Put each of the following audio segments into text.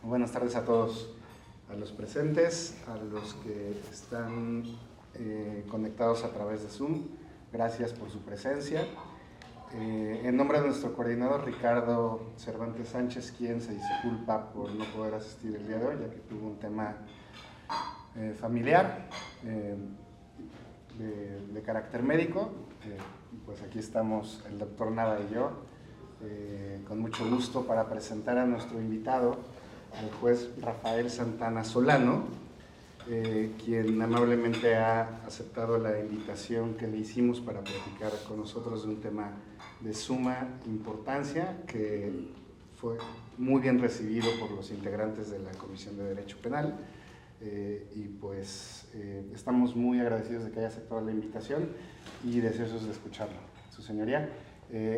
Buenas tardes a todos, a los presentes, a los que están conectados a través de Zoom. Gracias por su presencia. En nombre de nuestro coordinador Ricardo Cervantes Sánchez, quien se disculpa por no poder asistir el día de hoy, ya que tuvo un tema familiar de carácter médico. Pues aquí estamos el doctor Nava y yo, con mucho gusto para presentar a nuestro invitado, al juez Rafael Santana Solano, quien amablemente ha aceptado la invitación que le hicimos para platicar con nosotros de un tema de suma importancia, que fue muy bien recibido por los integrantes de la Comisión de Derecho Penal, y pues estamos muy agradecidos de que haya aceptado la invitación y deseosos de escucharlo. Su señoría,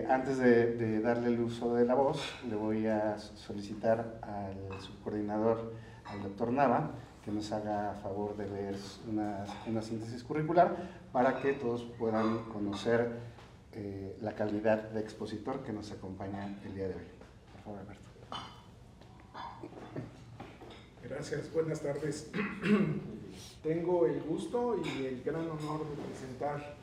antes de darle el uso de la voz, le voy a solicitar al subcoordinador, al doctor Nava, que nos haga favor de leer una síntesis curricular para que todos puedan conocer la calidad de expositor que nos acompaña el día de hoy. Por favor, Alberto. Gracias, buenas tardes. Tengo el gusto y el gran honor de presentar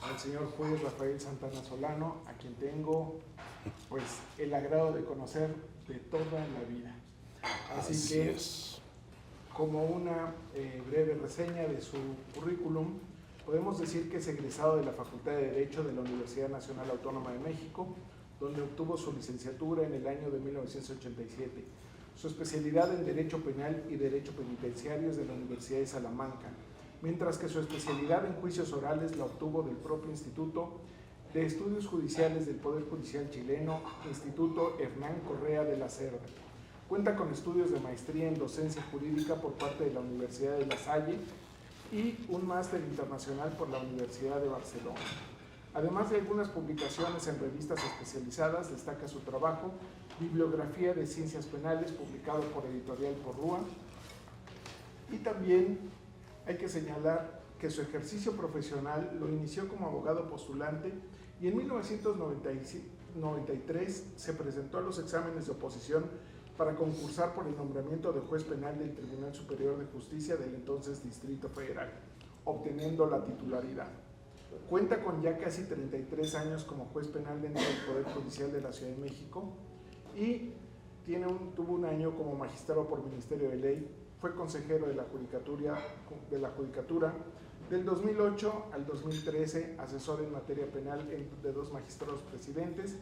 al señor juez Rafael Santana Solano, a quien tengo pues el agrado de conocer de toda la vida. Así que es. Como una breve reseña de su currículum, podemos decir que es egresado de la Facultad de Derecho de la Universidad Nacional Autónoma de México, donde obtuvo su licenciatura en el año de 1987. Su especialidad en Derecho Penal y Derecho Penitenciario es de la Universidad de Salamanca, mientras que su especialidad en Juicios Orales la obtuvo del propio Instituto de Estudios Judiciales del Poder Judicial Chileno, Instituto Hernán Correa de la Cerda. Cuenta con estudios de maestría en docencia jurídica por parte de la Universidad de La Salle y un máster internacional por la Universidad de Barcelona. Además de algunas publicaciones en revistas especializadas, destaca su trabajo Bibliografía de Ciencias Penales, publicado por Editorial Porrúa. Y también hay que señalar que su ejercicio profesional lo inició como abogado postulante y en 1993 se presentó a los exámenes de oposición para concursar por el nombramiento de juez penal del Tribunal Superior de Justicia del entonces Distrito Federal, obteniendo la titularidad. Cuenta con ya casi 33 años como juez penal dentro del Poder Judicial de la Ciudad de México y tuvo un año como magistrado por Ministerio de Ley. Fue consejero de la Judicatura del 2008 al 2013, asesor en materia penal de 2 magistrados presidentes,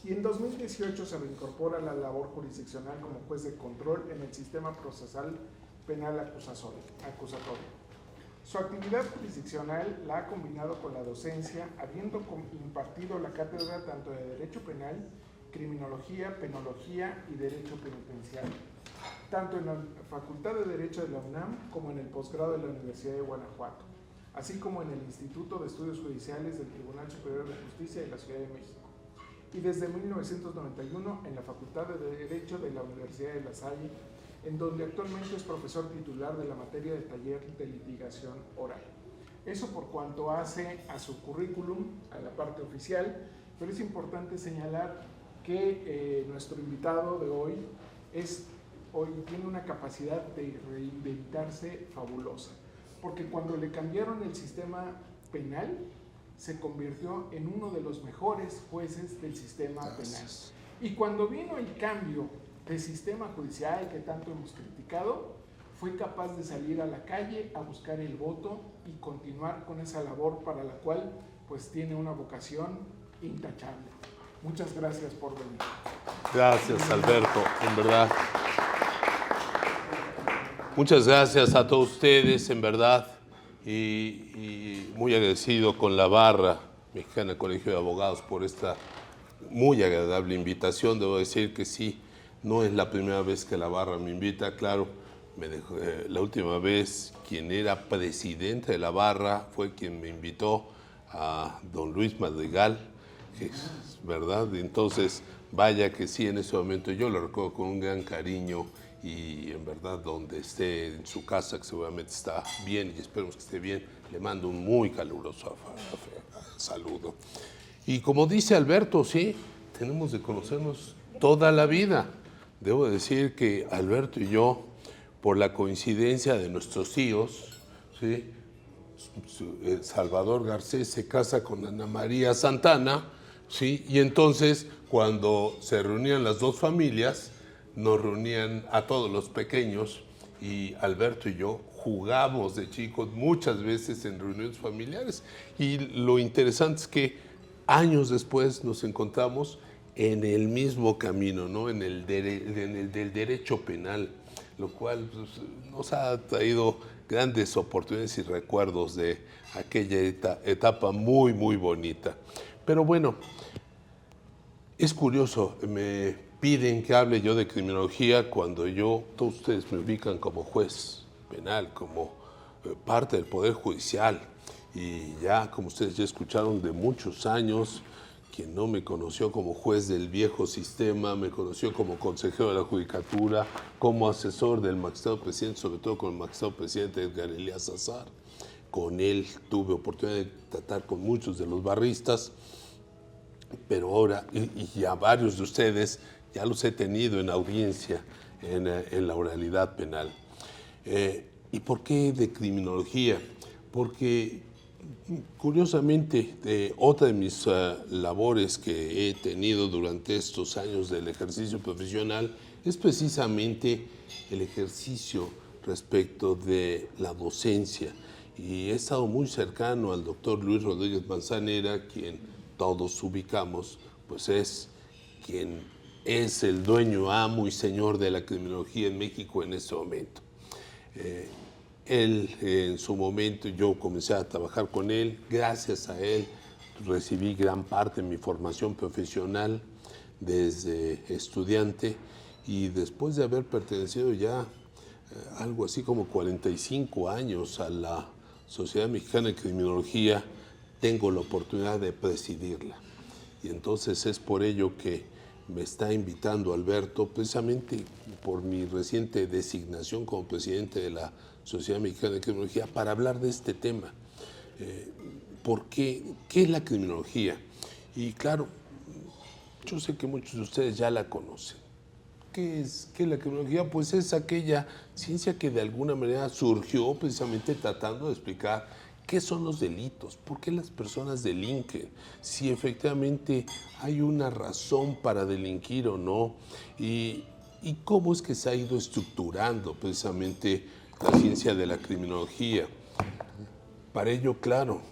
y en 2018 se reincorpora a la labor jurisdiccional como juez de control en el sistema procesal penal acusatorio. Su actividad jurisdiccional la ha combinado con la docencia, habiendo impartido la cátedra tanto de Derecho Penal, Criminología, Penología y Derecho Penitenciario, tanto en la Facultad de Derecho de la UNAM como en el posgrado de la Universidad de Guanajuato, así como en el Instituto de Estudios Judiciales del Tribunal Superior de Justicia de la Ciudad de México, y desde 1991 en la Facultad de Derecho de la Universidad de La Salle, en donde actualmente es profesor titular de la materia de taller de litigación oral. Eso por cuanto hace a su currículum, a la parte oficial, pero es importante señalar que nuestro invitado de hoy tiene una capacidad de reinventarse fabulosa, porque cuando le cambiaron el sistema penal, se convirtió en uno de los mejores jueces del sistema penal. Y cuando vino el cambio del sistema judicial que tanto hemos criticado, fue capaz de salir a la calle a buscar el voto y continuar con esa labor para la cual pues tiene una vocación intachable. Muchas gracias por venir. Gracias, Alberto, en verdad. Muchas gracias a todos ustedes, en verdad. Y muy agradecido con la Barra Mexicana del Colegio de Abogados por esta muy agradable invitación. Debo decir que sí, no es la primera vez que la Barra me invita. Claro, la última vez quien era presidente de la Barra fue quien me invitó, a don Luis Madrigal, que es verdad. Entonces, vaya que sí, en ese momento yo lo recuerdo con un gran cariño. Y en verdad, donde esté en su casa, que seguramente está bien y esperemos que esté bien, le mando un muy caluroso saludo. Y como dice Alberto, sí, tenemos de conocernos toda la vida. debo decir que Alberto y yo, por la coincidencia de nuestros tíos, ¿sí? Salvador Garcés se casa con Ana María Santana, ¿sí? Y entonces cuando se reunían las dos familias, nos reunían a todos los pequeños y Alberto y yo jugamos de chicos muchas veces en reuniones familiares. Y lo interesante es que años después nos encontramos en el mismo camino, ¿no? En el del derecho penal, lo cual pues, nos ha traído grandes oportunidades y recuerdos de aquella etapa muy, muy bonita. Pero bueno, es curioso, me piden que hable yo de criminología cuando todos ustedes me ubican como juez penal, como parte del Poder Judicial. Y ya, como ustedes ya escucharon, de muchos años, quien no me conoció como juez del viejo sistema, me conoció como consejero de la Judicatura, como asesor del magistrado presidente, sobre todo con el magistrado presidente Edgar Elías Azar. Con él tuve oportunidad de tratar con muchos de los barristas, pero ahora, y a varios de ustedes, ya los he tenido en audiencia en la oralidad penal. ¿Y por qué de criminología? Porque, curiosamente, otra de mis labores que he tenido durante estos años del ejercicio profesional es precisamente el ejercicio respecto de la docencia. Y he estado muy cercano al doctor Luis Rodríguez Manzanera, quien todos ubicamos, pues es quien es el dueño, amo y señor de la criminología en México en este momento. Él, en su momento, yo comencé a trabajar con él. Gracias a él recibí gran parte de mi formación profesional desde estudiante, y después de haber pertenecido ya algo así como 45 años a la Sociedad Mexicana de Criminología, tengo la oportunidad de presidirla. Y entonces es por ello que me está invitando Alberto, precisamente por mi reciente designación como presidente de la Sociedad Mexicana de Criminología, para hablar de este tema. ¿Por qué? ¿Qué es la criminología? Y claro, yo sé que muchos de ustedes ya la conocen. ¿Qué es la criminología? Pues es aquella ciencia que de alguna manera surgió precisamente tratando de explicar qué son los delitos, por qué las personas delinquen, si efectivamente hay una razón para delinquir o no, y cómo es que se ha ido estructurando precisamente la ciencia de la criminología. Para ello, claro,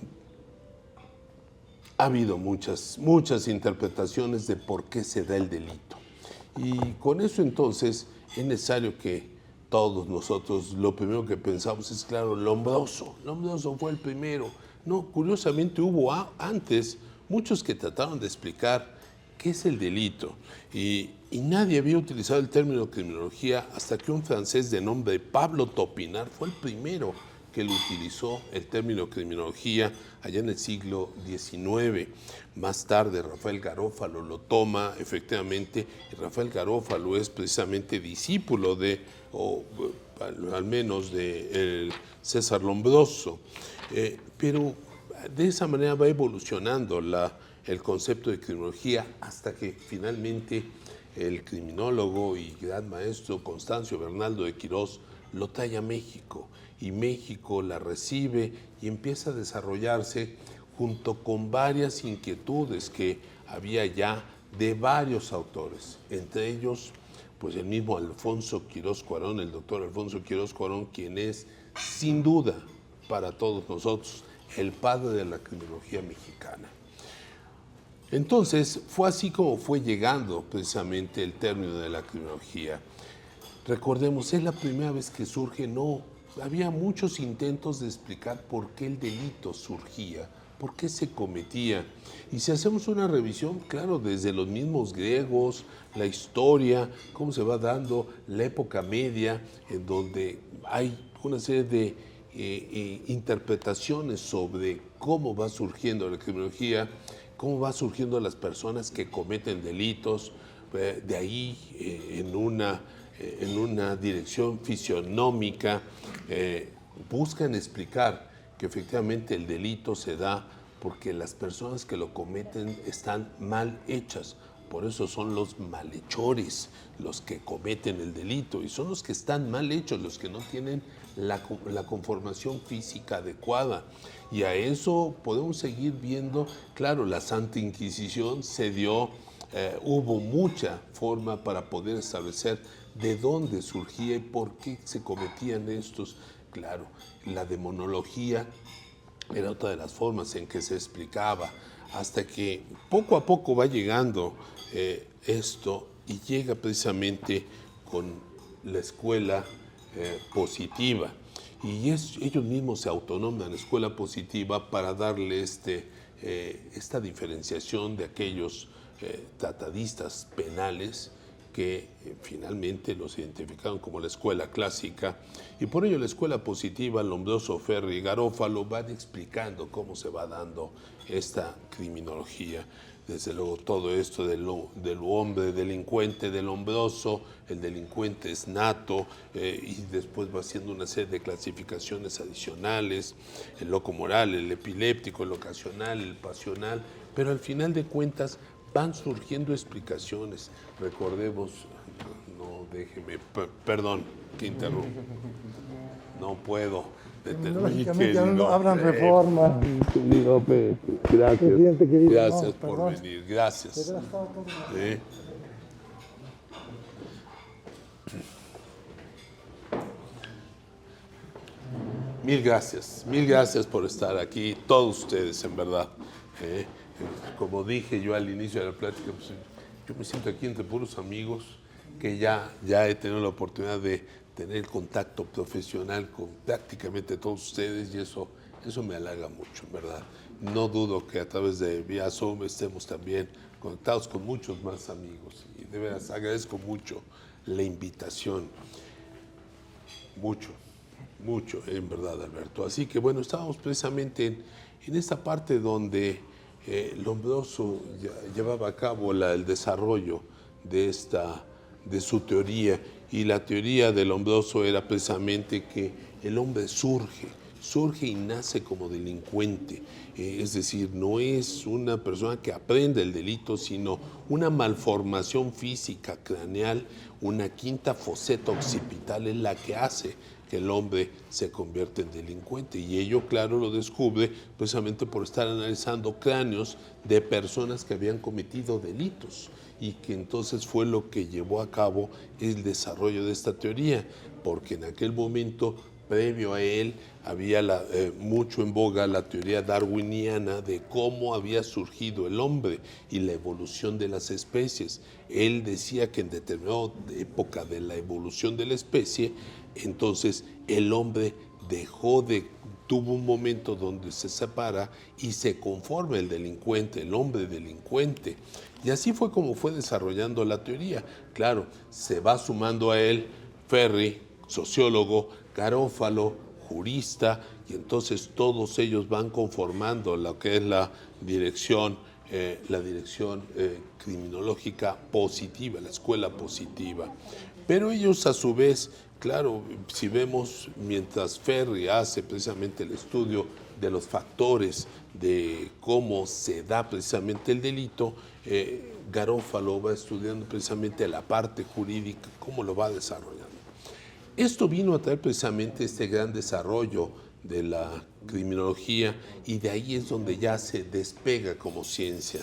ha habido muchas interpretaciones de por qué se da el delito. Y con eso entonces es necesario que todos nosotros lo primero que pensamos es, claro, Lombroso fue el primero. No, curiosamente hubo antes muchos que trataron de explicar qué es el delito. Y nadie había utilizado el término criminología hasta que un francés de nombre Pablo Topinard fue el primero que lo utilizó, el término criminología, allá en el siglo XIX. Más tarde Rafael Garófalo lo toma, efectivamente, y Rafael Garófalo es precisamente discípulo o al menos de César Lombroso. Pero de esa manera va evolucionando el concepto de criminología hasta que finalmente el criminólogo y gran maestro Constancio Bernaldo de Quirós lo trae a México, y México la recibe y empieza a desarrollarse junto con varias inquietudes que había ya de varios autores, entre ellos pues el mismo Alfonso Quirós Cuarón, el doctor Alfonso Quirós Cuarón, quien es sin duda para todos nosotros el padre de la criminología mexicana. Entonces fue así como fue llegando precisamente el término de la criminología. Recordemos, es la primera vez que surge, había muchos intentos de explicar por qué el delito surgía, por qué se cometía. Y si hacemos una revisión, claro, desde los mismos griegos, la historia, cómo se va dando la época media, en donde hay una serie de interpretaciones sobre cómo va surgiendo la criminología, cómo va surgiendo las personas que cometen delitos, de ahí en una dirección fisionómica, buscan explicar que efectivamente el delito se da porque las personas que lo cometen están mal hechas Por eso son los malhechores los que cometen el delito y son los que están mal hechos, los que no tienen la conformación física adecuada. Y a eso podemos seguir viendo, claro, la Santa Inquisición se dio, hubo mucha forma para poder establecer de dónde surgía y por qué se cometían estos. Claro, la demonología era otra de las formas en que se explicaba, hasta que poco a poco va llegando esto y llega precisamente con la escuela positiva. Y ellos mismos se autonoman la escuela positiva para darle esta diferenciación de aquellos tratadistas penales que finalmente los identificaron como la escuela clásica, y por ello la escuela positiva, Lombroso, Ferri y Garófalo van explicando cómo se va dando esta criminología. Desde luego todo esto del hombre delincuente, del Lombroso, el delincuente es nato, y después va haciendo una serie de clasificaciones adicionales, el loco moral, el epiléptico, el ocasional, el pasional, pero al final de cuentas van surgiendo explicaciones. Recordemos, perdón, que interrumpo. No puedo detenerme. Lógicamente hablan reforma. Querido Pepe, gracias. Presidente querido, Gracias no, por perdón. venir, gracias. Hubiera estado todo mal. Mil gracias por estar aquí, todos ustedes, en verdad. Como dije yo al inicio de la plática, pues, yo me siento aquí entre puros amigos que ya he tenido la oportunidad de tener contacto profesional con prácticamente todos ustedes, y eso me halaga mucho, en verdad. No dudo que a través de vía Zoom estemos también conectados con muchos más amigos, y de veras agradezco mucho la invitación. Mucho, en verdad, Alberto. Así que bueno, estábamos precisamente en esta parte donde Lombroso llevaba a cabo el desarrollo de su teoría, y la teoría de Lombroso era precisamente que el hombre surge y nace como delincuente, es decir, no es una persona que aprende el delito, sino una malformación física craneal, una quinta foseta occipital es la que hace que el hombre se convierte en delincuente, y ello, claro, lo descubre precisamente por estar analizando cráneos de personas que habían cometido delitos, y que entonces fue lo que llevó a cabo el desarrollo de esta teoría, porque en aquel momento, previo a él, había mucho en boga la teoría darwiniana de cómo había surgido el hombre y la evolución de las especies. Él decía que en determinada época de la evolución de la especie, entonces el hombre tuvo un momento donde se separa y se conforma el delincuente, el hombre delincuente. Y así fue como fue desarrollando la teoría. Claro, se va sumando a él Ferri, sociólogo, Garófalo, jurista, y entonces todos ellos van conformando lo que es la dirección criminológica positiva, la escuela positiva. Pero ellos a su vez, claro, si vemos, mientras Ferri hace precisamente el estudio de los factores de cómo se da precisamente el delito, Garófalo va estudiando precisamente la parte jurídica, cómo lo va desarrollando. Esto vino a traer precisamente este gran desarrollo de la criminología, y de ahí es donde ya se despega como ciencia.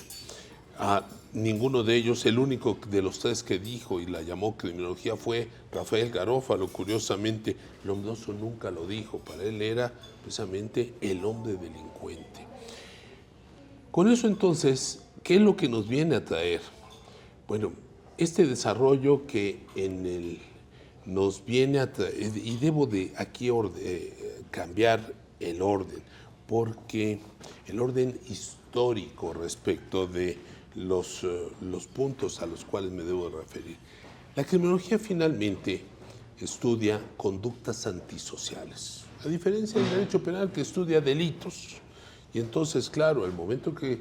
Ninguno de ellos, el único de los tres que dijo y la llamó criminología fue Rafael Garófalo. Curiosamente, Lombroso nunca lo dijo, para él era precisamente el hombre delincuente. Con eso entonces, ¿qué es lo que nos viene a traer? Bueno, este desarrollo que nos viene a traer, y debo de aquí cambiar el orden, porque el orden histórico respecto de los puntos a los cuales me debo referir. La criminología finalmente estudia conductas antisociales, a diferencia del derecho penal que estudia delitos. Y entonces, claro, al momento que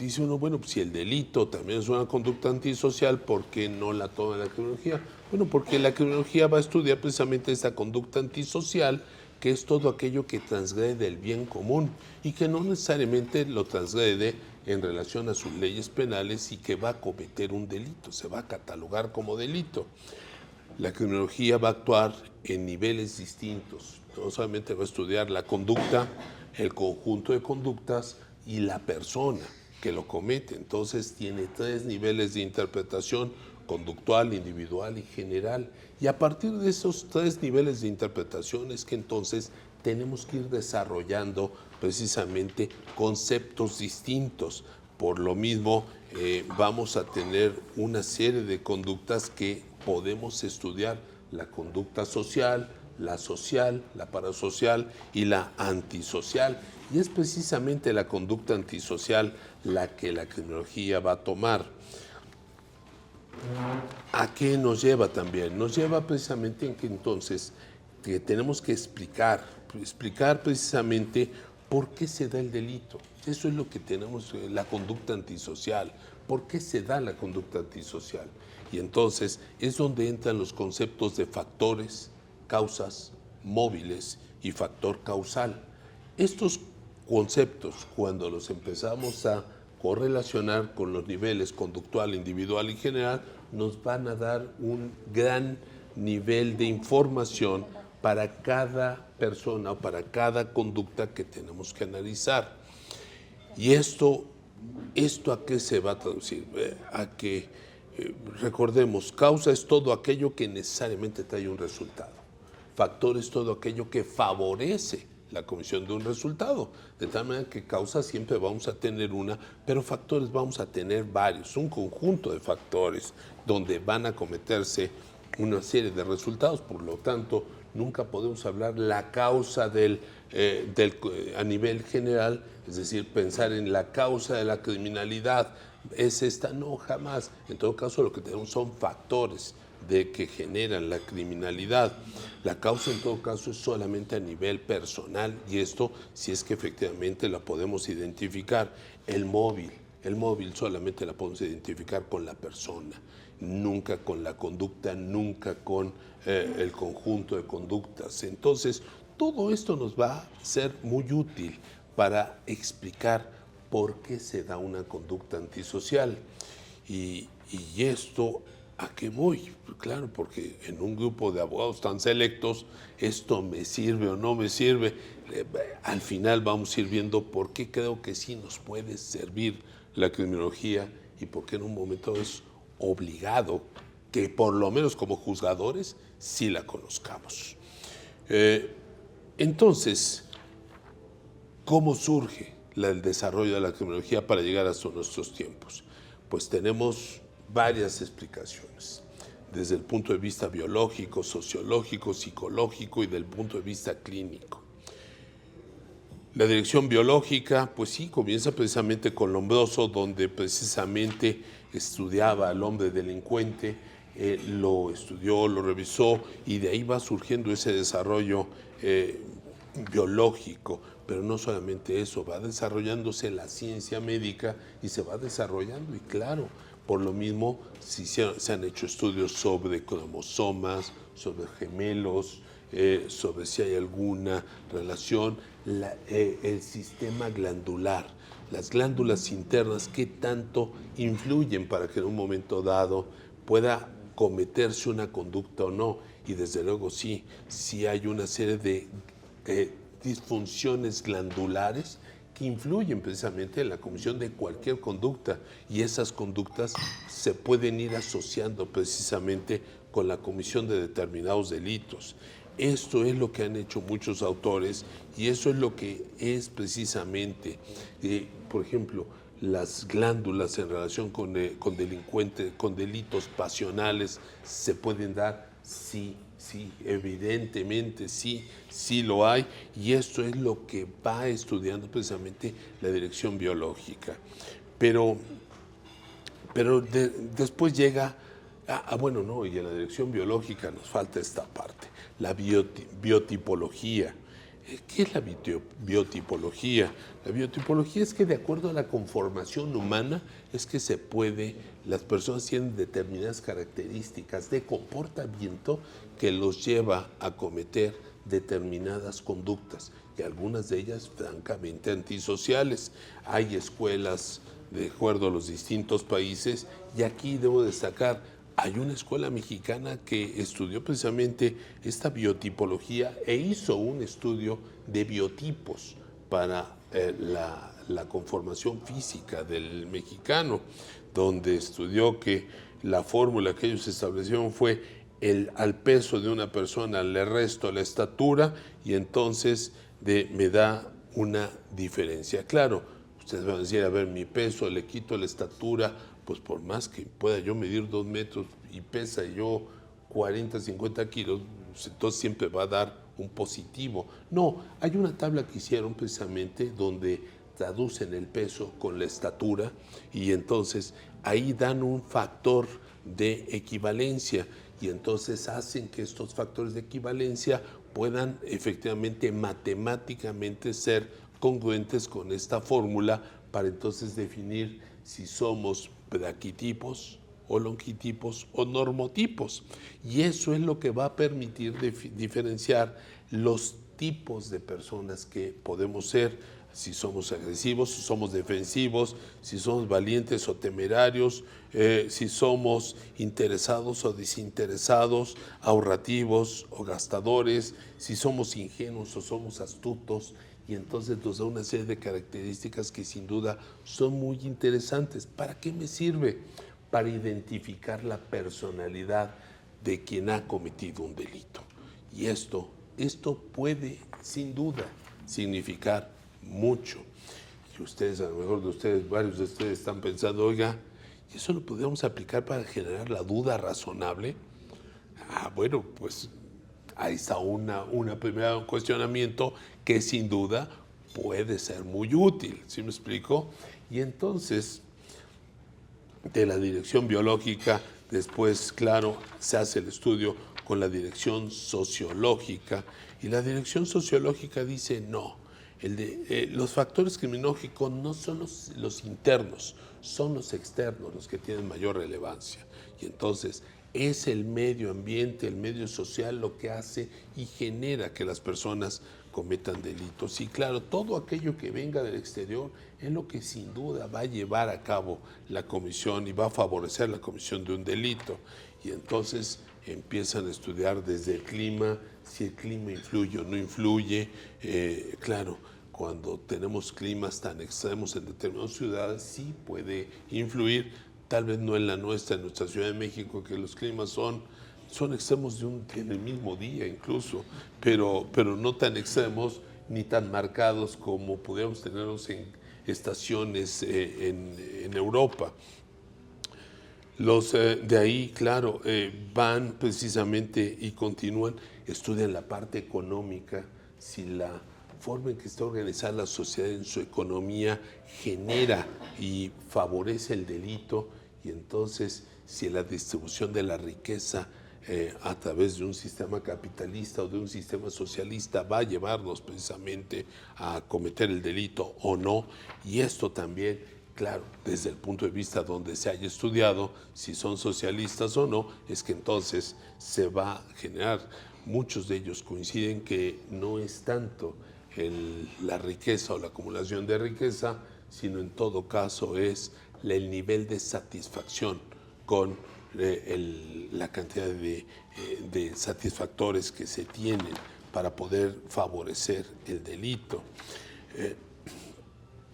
dice uno, bueno, pues si el delito también es una conducta antisocial, ¿por qué no la toma la criminología? Bueno, porque la criminología va a estudiar precisamente esta conducta antisocial, que es todo aquello que transgrede el bien común y que no necesariamente lo transgrede en relación a sus leyes penales y que va a cometer un delito, se va a catalogar como delito. La criminología va a actuar en niveles distintos, no solamente va a estudiar la conducta, el conjunto de conductas y la persona que lo comete. Entonces tiene 3 niveles de interpretación: conductual, individual y general. Y a partir de esos 3 niveles de interpretación es que entonces tenemos que ir desarrollando precisamente conceptos distintos. Por lo mismo, vamos a tener una serie de conductas que podemos estudiar: la conducta social, la parasocial y la antisocial. Y es precisamente la conducta antisocial la que la criminología va a tomar. ¿A qué nos lleva también? Nos lleva precisamente en que entonces que tenemos que explicar precisamente por qué se da el delito. Eso es lo que tenemos, la conducta antisocial. ¿Por qué se da la conducta antisocial? Y entonces es donde entran los conceptos de factores, causas, móviles y factor causal. Estos conceptos, cuando los empezamos a correlacionar con los niveles conductual, individual y general, nos van a dar un gran nivel de información para cada persona o para cada conducta que tenemos que analizar. ¿Y esto a qué se va a traducir? A que, recordemos, causa es todo aquello que necesariamente trae un resultado. Factor es todo aquello que favorece la comisión de un resultado, de tal manera que causa siempre vamos a tener una, pero factores vamos a tener varios, un conjunto de factores donde van a cometerse una serie de resultados. Por lo tanto, nunca podemos hablar la causa a nivel general, es decir, pensar en la causa de la criminalidad, es esta, no, jamás. En todo caso, lo que tenemos son factores que generan la criminalidad. La causa en todo caso es solamente a nivel personal, y esto si es que efectivamente la podemos identificar. El móvil solamente la podemos identificar con la persona, nunca con la conducta, nunca con el conjunto de conductas. Entonces, todo esto nos va a ser muy útil para explicar por qué se da una conducta antisocial. Y esto, ¿a qué voy? Claro, porque en un grupo de abogados tan selectos, esto me sirve o no me sirve. Al final vamos a ir viendo por qué creo que sí nos puede servir la criminología y por qué en un momento es obligado que por lo menos como juzgadores sí la conozcamos. Entonces, ¿cómo surge el desarrollo de la criminología para llegar hasta nuestros tiempos? Pues tenemos varias explicaciones, desde el punto de vista biológico, sociológico, psicológico y del punto de vista clínico. La dirección biológica, pues sí, comienza precisamente con Lombroso, donde precisamente estudiaba al hombre delincuente, lo estudió, lo revisó, y de ahí va surgiendo ese desarrollo biológico. Pero no solamente eso, va desarrollándose la ciencia médica y se va desarrollando, y claro, por lo mismo se han hecho estudios sobre cromosomas, sobre gemelos, sobre si hay alguna relación, el sistema glandular, las glándulas internas, qué tanto influyen para que en un momento dado pueda cometerse una conducta o no. Y desde luego sí hay una serie de disfunciones glandulares que influyen precisamente en la comisión de cualquier conducta, y esas conductas se pueden ir asociando precisamente con la comisión de determinados delitos. Esto es lo que han hecho muchos autores, y eso es lo que es precisamente, por ejemplo, las glándulas en relación con delincuentes, con delitos pasionales, se pueden dar, sí, evidentemente sí lo hay, y esto es lo que va estudiando precisamente la dirección biológica. Pero después llega, y en la dirección biológica nos falta esta parte, la biotipología. ¿Qué es la biotipología? La biotipología es que de acuerdo a la conformación humana es que las personas tienen determinadas características de comportamiento que los lleva a cometer determinadas conductas y algunas de ellas francamente antisociales. Hay escuelas de acuerdo a los distintos países y aquí debo destacar, hay una escuela mexicana que estudió precisamente esta biotipología e hizo un estudio de biotipos para la conformación física del mexicano, donde estudió que la fórmula que ellos establecieron fue al peso de una persona le resto la estatura y entonces me da una diferencia. Claro, ustedes van a decir, a ver, mi peso, le quito la estatura, pues por más que pueda yo medir 2 metros y pesa yo 40, 50 kilos, pues entonces siempre va a dar un positivo. No, hay una tabla que hicieron precisamente donde traducen el peso con la estatura y entonces ahí dan un factor de equivalencia y entonces hacen que estos factores de equivalencia puedan efectivamente matemáticamente ser congruentes con esta fórmula para entonces definir si somos braquitipos o longitipos o normotipos. Y eso es lo que va a permitir diferenciar los tipos de personas que podemos ser, si somos agresivos, si somos defensivos, si somos valientes o temerarios, si somos interesados o desinteresados, ahorrativos o gastadores, si somos ingenuos o somos astutos, y entonces nos da una serie de características que sin duda son muy interesantes. ¿Para qué me sirve? Para identificar la personalidad de quien ha cometido un delito. Y esto puede sin duda significar mucho. Y ustedes, a lo mejor varios de ustedes están pensando, oiga, ¿y eso lo podríamos aplicar para generar la duda razonable? Bueno, pues ahí está una primera cuestionamiento que sin duda puede ser muy útil, ¿sí me explico? Y entonces, de la dirección biológica, después, claro, se hace el estudio con la dirección sociológica, y la dirección sociológica dice no. Los factores criminológicos no son los internos, son los externos los que tienen mayor relevancia. Y entonces es el medio ambiente, el medio social lo que hace y genera que las personas cometan delitos. Y claro, todo aquello que venga del exterior es lo que sin duda va a llevar a cabo la comisión y va a favorecer la comisión de un delito. Y entonces empiezan a estudiar desde el clima, si el clima influye o no influye. Claro, cuando tenemos climas tan extremos en determinadas ciudades, sí puede influir, tal vez no en la nuestra, en nuestra Ciudad de México, que los climas son extremos en el mismo día incluso, pero no tan extremos ni tan marcados como pudiéramos tenerlos en estaciones en Europa. Los de ahí, claro, van precisamente y continúan, estudian la parte económica, si la forma en que está organizada la sociedad en su economía genera y favorece el delito, y entonces si la distribución de la riqueza a través de un sistema capitalista o de un sistema socialista va a llevarnos precisamente a cometer el delito o no. Y esto también, claro, desde el punto de vista donde se haya estudiado si son socialistas o no, es que entonces se va a generar. Muchos de ellos coinciden que no es tanto la riqueza o la acumulación de riqueza, sino en todo caso es el nivel de satisfacción con la cantidad de satisfactores que se tienen para poder favorecer el delito.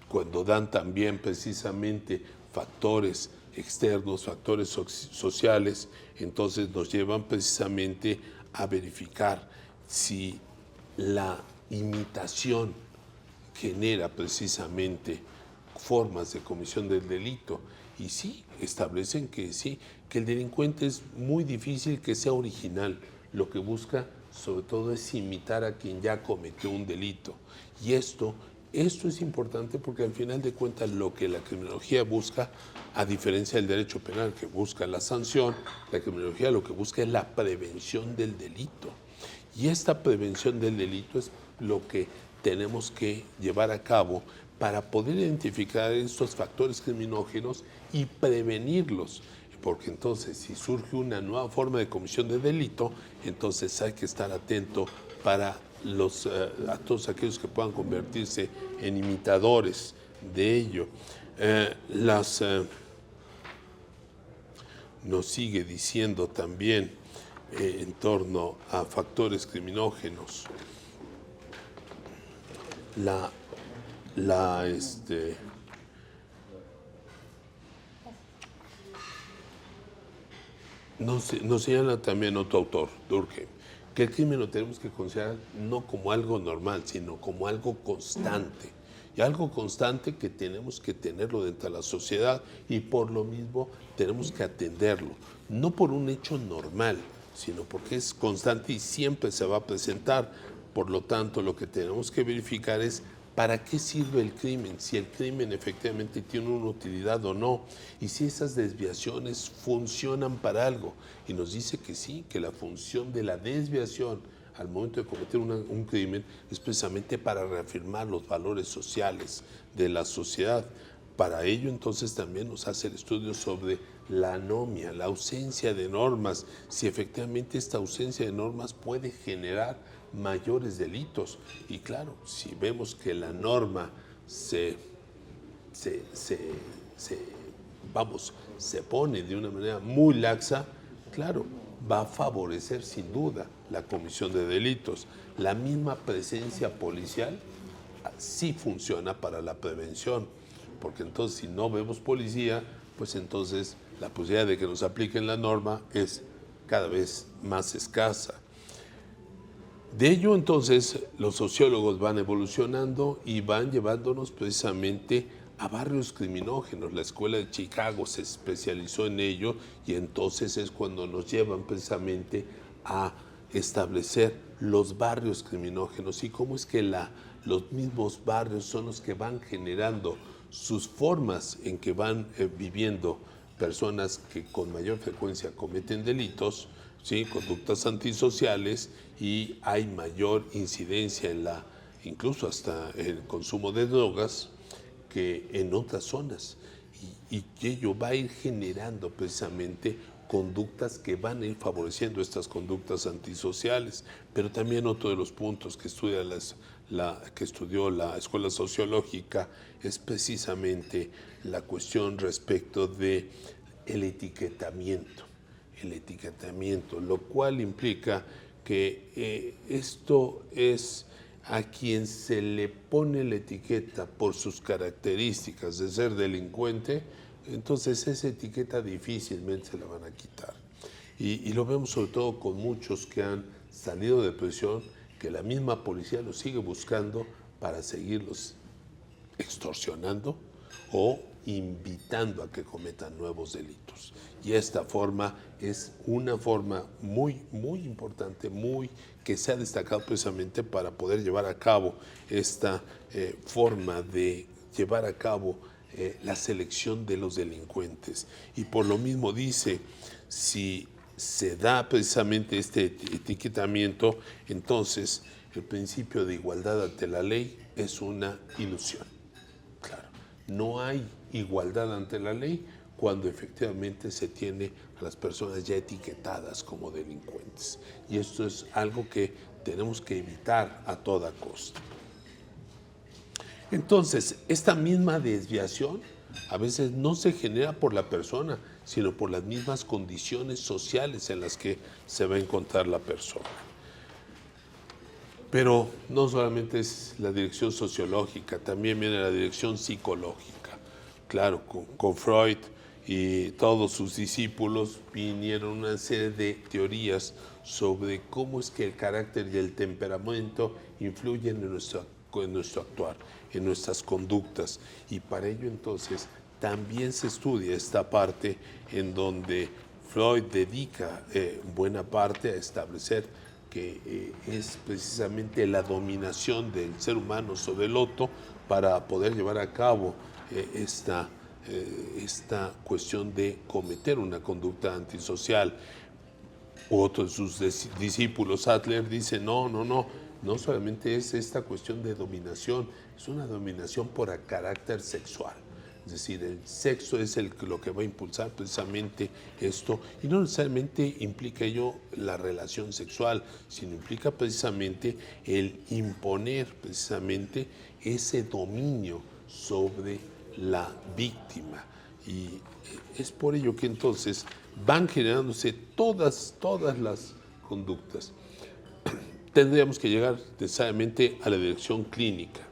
Cuando dan también precisamente factores externos, factores sociales, entonces nos llevan precisamente a verificar si la imitación genera precisamente formas de comisión del delito. Y sí, establecen que sí, que el delincuente es muy difícil que sea original. Lo que busca sobre todo es imitar a quien ya cometió un delito. Y esto es importante porque al final de cuentas lo que la criminología busca, a diferencia del derecho penal que busca la sanción, la criminología lo que busca es la prevención del delito. Y esta prevención del delito es lo que tenemos que llevar a cabo para poder identificar estos factores criminógenos y prevenirlos. Porque entonces si surge una nueva forma de comisión de delito, entonces hay que estar atento para a todos aquellos que puedan convertirse en imitadores de ello. Nos sigue diciendo también en torno a factores criminógenos nos señala también otro autor, Durkheim, que el crimen lo tenemos que considerar no como algo normal, sino como algo constante. Y algo constante que tenemos que tenerlo dentro de la sociedad y por lo mismo tenemos que atenderlo. No por un hecho normal, sino porque es constante y siempre se va a presentar. Por lo tanto, lo que tenemos que verificar es ¿para qué sirve el crimen? Si el crimen efectivamente tiene una utilidad o no, y si esas desviaciones funcionan para algo. Y nos dice que sí, que la función de la desviación al momento de cometer un crimen es precisamente para reafirmar los valores sociales de la sociedad. Para ello entonces también nos hace el estudio sobre la anomia, la ausencia de normas, si efectivamente esta ausencia de normas puede generar mayores delitos. Y claro, si vemos que la norma se pone de una manera muy laxa, claro, va a favorecer sin duda la comisión de delitos. La misma presencia policial sí funciona para la prevención, porque entonces si no vemos policía, pues entonces la posibilidad de que nos apliquen la norma es cada vez más escasa. De ello entonces los sociólogos van evolucionando y van llevándonos precisamente a barrios criminógenos. La escuela de Chicago se especializó en ello y entonces es cuando nos llevan precisamente a establecer los barrios criminógenos y cómo es que los mismos barrios son los que van generando sus formas en que van viviendo personas que con mayor frecuencia cometen delitos, ¿sí? Conductas antisociales, y hay mayor incidencia incluso hasta el consumo de drogas que en otras zonas, y ello va a ir generando precisamente conductas que van a ir favoreciendo estas conductas antisociales. Pero también otro de los puntos que estudió la Escuela Sociológica es precisamente la cuestión respecto de el etiquetamiento, lo cual implica que esto es a quien se le pone la etiqueta por sus características de ser delincuente, entonces esa etiqueta difícilmente se la van a quitar. Y lo vemos sobre todo con muchos que han salido de prisión, que la misma policía los sigue buscando para seguirlos extorsionando o invitando a que cometan nuevos delitos. Y esta forma es una forma muy, muy importante, que se ha destacado precisamente para poder llevar a cabo esta forma de llevar a cabo la selección de los delincuentes. Y por lo mismo dice, si se da precisamente este etiquetamiento, entonces el principio de igualdad ante la ley es una ilusión. Claro, no hay igualdad ante la ley cuando efectivamente se tiene a las personas ya etiquetadas como delincuentes. Y esto es algo que tenemos que evitar a toda costa. Entonces, esta misma desviación a veces no se genera por la persona, sino por las mismas condiciones sociales en las que se va a encontrar la persona. Pero no solamente es la dirección sociológica, también viene la dirección psicológica. Claro, con Freud y todos sus discípulos vinieron una serie de teorías sobre cómo es que el carácter y el temperamento influyen en nuestro actuar, en nuestras conductas. Y para ello entonces también se estudia esta parte en donde Freud dedica buena parte a establecer que es precisamente la dominación del ser humano sobre el otro para poder llevar a cabo esta cuestión de cometer una conducta antisocial. Otro de sus discípulos, Adler, dice no solamente es esta cuestión de dominación, es una dominación por carácter sexual. Es decir, el sexo es lo que va a impulsar precisamente esto, y no necesariamente implica ello la relación sexual, sino implica precisamente el imponer precisamente ese dominio sobre la víctima. Y es por ello que entonces van generándose todas las conductas. Tendríamos que llegar necesariamente a la dirección clínica.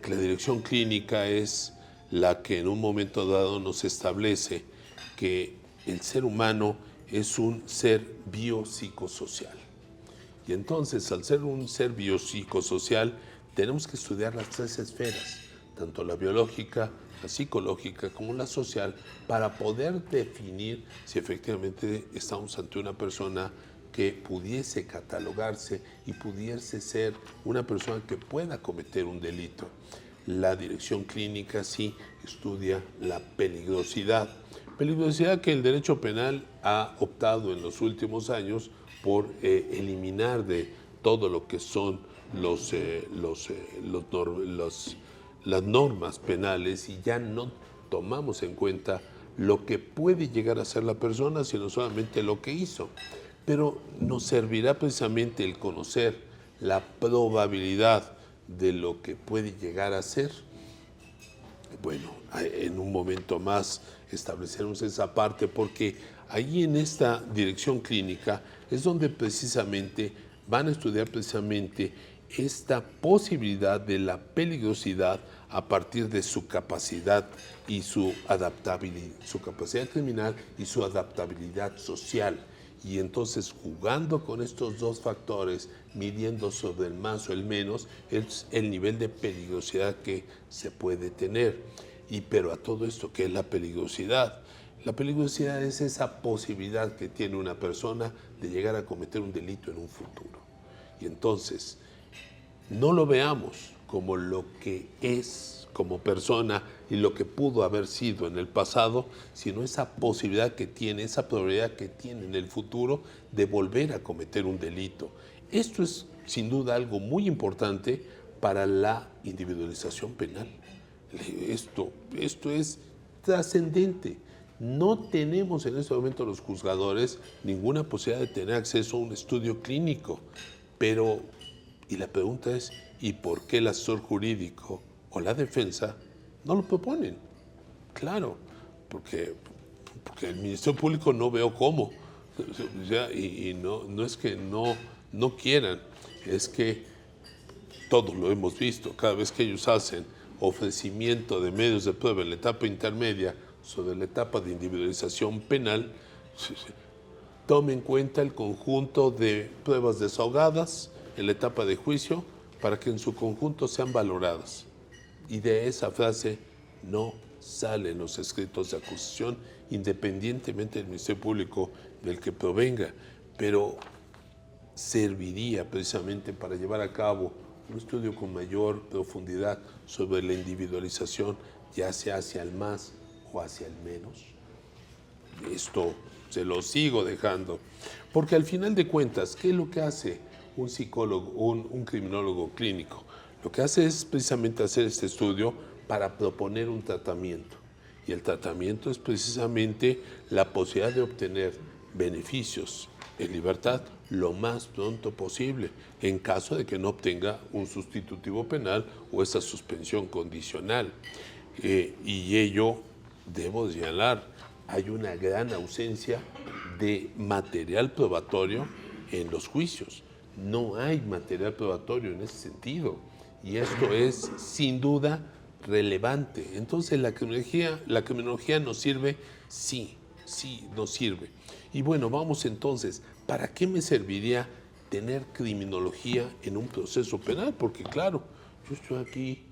La dirección clínica es la que en un momento dado nos establece que el ser humano es un ser biopsicosocial. Y entonces, al ser un ser biopsicosocial, tenemos que estudiar las tres esferas, tanto la biológica, la psicológica como la social, para poder definir si efectivamente estamos ante una persona que pudiese catalogarse y pudiese ser una persona que pueda cometer un delito. La dirección clínica sí estudia la peligrosidad. Peligrosidad que el derecho penal ha optado en los últimos años por eliminar de todo lo que son las normas penales, y ya no tomamos en cuenta lo que puede llegar a ser la persona, sino solamente lo que hizo. Pero nos servirá precisamente el conocer la probabilidad de lo que puede llegar a ser. Bueno, en un momento más estableceremos esa parte, porque ahí en esta dirección clínica es donde precisamente van a estudiar precisamente esta posibilidad de la peligrosidad a partir de su capacidad y su adaptabilidad, su capacidad criminal y su adaptabilidad social. Y entonces, jugando con estos dos factores, midiendo sobre el más o el menos, es el nivel de peligrosidad que se puede tener. Pero a todo esto, ¿qué es la peligrosidad? La peligrosidad es esa posibilidad que tiene una persona de llegar a cometer un delito en un futuro. Y entonces, no lo veamos como lo que es como persona y lo que pudo haber sido en el pasado, sino esa posibilidad que tiene, esa probabilidad que tiene en el futuro de volver a cometer un delito. Esto es sin duda algo muy importante para la individualización penal. Esto es trascendente. No tenemos en este momento los juzgadores ninguna posibilidad de tener acceso a un estudio clínico, y la pregunta es, ¿y por qué el asesor jurídico o la defensa no lo proponen? Claro, porque el Ministerio Público no veo cómo. Y no es que no quieran, es que todos lo hemos visto. Cada vez que ellos hacen ofrecimiento de medios de prueba en la etapa intermedia sobre la etapa de individualización penal, tome en cuenta el conjunto de pruebas desahogadas en la etapa de juicio para que en su conjunto sean valoradas. Y de esa frase no salen los escritos de acusación, independientemente del Ministerio Público del que provenga, pero serviría precisamente para llevar a cabo un estudio con mayor profundidad sobre la individualización, ya sea hacia el más o hacia el menos. Esto se lo sigo dejando, porque al final de cuentas, ¿qué es lo que hace un psicólogo, un criminólogo clínico? Lo que hace es precisamente hacer este estudio para proponer un tratamiento. Y el tratamiento es precisamente la posibilidad de obtener beneficios en libertad lo más pronto posible, en caso de que no obtenga un sustitutivo penal o esa suspensión condicional. Y ello, debo señalar, hay una gran ausencia de material probatorio en los juicios. No hay material probatorio en ese sentido. Y esto es, sin duda, relevante. Entonces, ¿la criminología nos sirve? Sí, nos sirve. Y bueno, vamos entonces, ¿para qué me serviría tener criminología en un proceso penal? Porque claro, yo estoy aquí,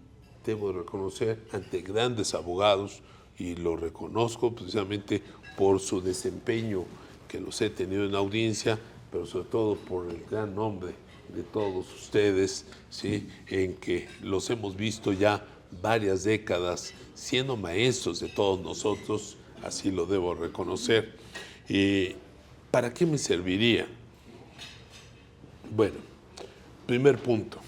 debo reconocer, ante grandes abogados, y lo reconozco precisamente por su desempeño que los he tenido en audiencia, pero sobre todo por el gran nombre de todos ustedes, ¿sí?, en que los hemos visto ya varias décadas siendo maestros de todos nosotros, así lo debo reconocer. ¿Para qué me serviría? Bueno, primer punto.